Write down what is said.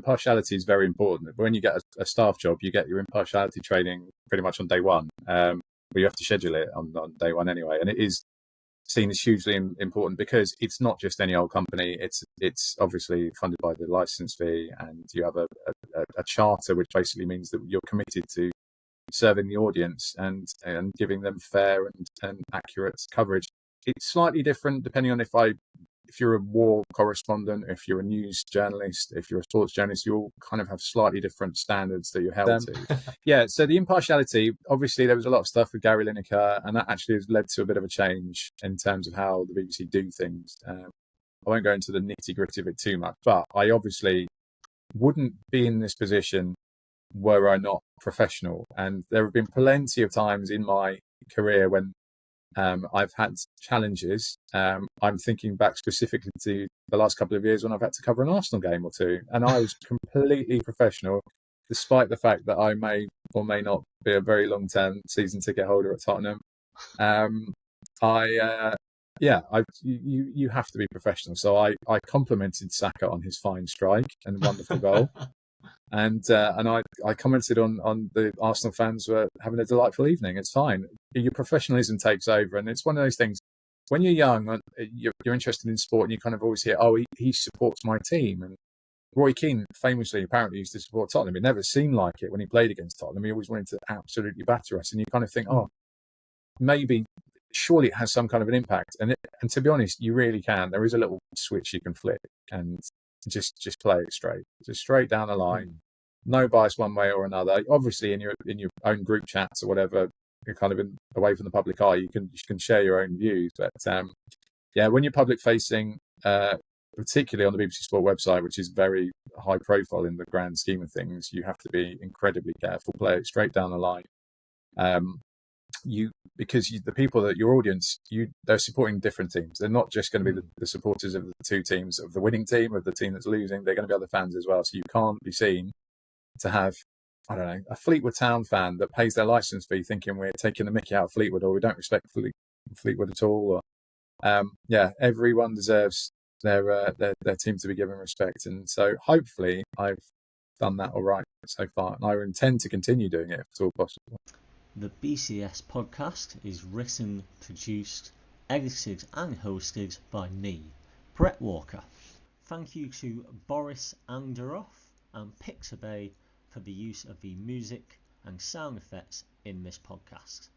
impartiality is very important. When you get a staff job, you get your impartiality training pretty much on day one, but you have to schedule it on day one anyway. And it is seen as hugely important because it's not just any old company. It's obviously funded by the license fee, and you have a charter, which basically means that you're committed to serving the audience and giving them fair and accurate coverage. It's slightly different depending on if you're a war correspondent, if you're a news journalist, if you're a sports journalist, you all kind of have slightly different standards that you're held to. Yeah, so the impartiality, obviously there was a lot of stuff with Gary Lineker, and that actually has led to a bit of a change in terms of how the BBC do things. I won't go into the nitty gritty of it too much, but I obviously wouldn't be in this position were I not professional. And there have been plenty of times in my career when I've had challenges. I'm thinking back specifically to the last couple of years when I've had to cover an Arsenal game or two, and I was completely professional, despite the fact that I may or may not be a very long-term season ticket holder at Tottenham. You have to be professional. So I complimented Saka on his fine strike and wonderful goal. And I commented on the Arsenal fans were having a delightful evening. It's fine. Your professionalism takes over, and it's one of those things. When you're young, you're interested in sport, and you kind of always hear, "Oh, he supports my team." And Roy Keane famously, apparently, used to support Tottenham. It never seemed like it when he played against Tottenham. He always wanted to absolutely batter us, and you kind of think, "Oh, maybe, surely it has some kind of an impact." And to be honest, you really can. There is a little switch you can flip, and just play it straight, just straight down the line, no bias one way or another. Obviously, in your own group chats or whatever, you're kind of away from the public eye. You can share your own views, but when you're public facing, particularly on the BBC Sport website, which is very high profile in the grand scheme of things, you have to be incredibly careful. Play it straight down the line. The people that your audience, they're supporting different teams. They're not just going to be the supporters of the two teams, of the winning team, of the team that's losing. They're going to be other fans as well. So you can't be seen to have, I don't know, a Fleetwood Town fan that pays their license fee thinking we're taking the mickey out of Fleetwood, or we don't respect Fleetwood at all. Or everyone deserves their team to be given respect. And so hopefully I've done that all right so far, and I intend to continue doing it if it's all possible. The BCS podcast is written, produced, edited and hosted by me, Brett Walker. Thank you to Boris Anderoff and Pixabay for the use of the music and sound effects in this podcast.